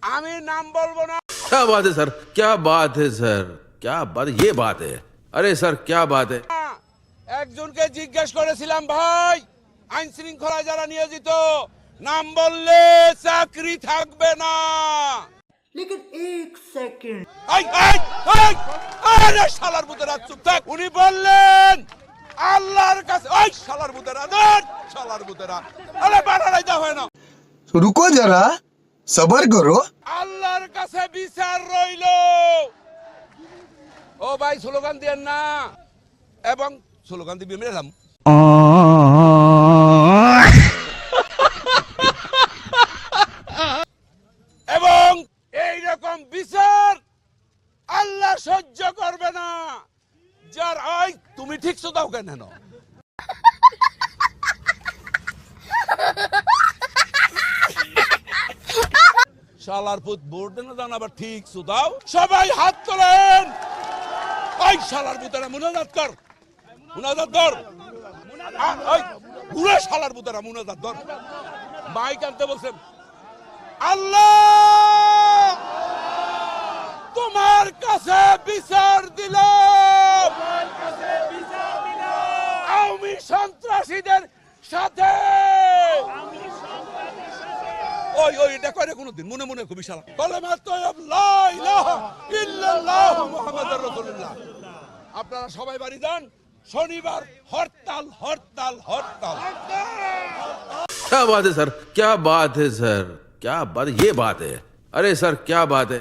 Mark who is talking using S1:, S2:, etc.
S1: আমি নাম বলবো না।
S2: क्या बात है सर, क्या बात है सर, क्या बात है, ये बात है। अरे सर क्या बात है।
S1: একজনকে জিজ্ঞেস করেছিলাম, ভাই আইন শৃঙ্খলায় যারা নিয়োজিত, নাম বললে চাকরি থাকবে না।
S3: लेकिन एक सेकंड
S1: এই, এই, এই, আরে শালার মুদেরা চুপ থাক। উনি বললেন আল্লাহর কাছে, ওই শালার মুদেরা দেন, শালার মুদেরা, আরে বানাই দেওয়া হয় না।
S4: रुको जरा सबर करो।
S1: আল্লাহর কাছে বিচার রইলো। ও ভাই স্লোগান দেন না, এবং স্লোগান দিবি মেরাম। এবং এই রকম বিচার আল্লাহ সহ্য করবে না। যার ওই তুমি ঠিক দাও কেন না? শালার পুত ভোট দেন না, আবার ঠিক দাও। সবাই হাত তোলেন। ওই শালার পুতেরা মুনাজাত কর, মুনাজাত কর। ওই পুরো শালার পুতেরা মুনাজাত কর। মাইক আনতে বলছেন। আল্লাহ তোমার কাছে বিচার দিলাম, আওয়ামী সন্ত্রাসীদের সাথে। ওই ওই এটা করে কোনদিন মনে মনে খুবই শালা কালেমা তাইয়্যিব লা ইলাহা ইল্লাল্লাহ মুহাম্মাদুর রাসূলুল্লাহ। আপনারা সবাই বাড়ি যান। শনিবার হরতাল, হরতাল, হরতাল।
S2: क्या बात है सर, क्या बात है सर, क्या बात है, ये बात है। अरे सर क्या बात है।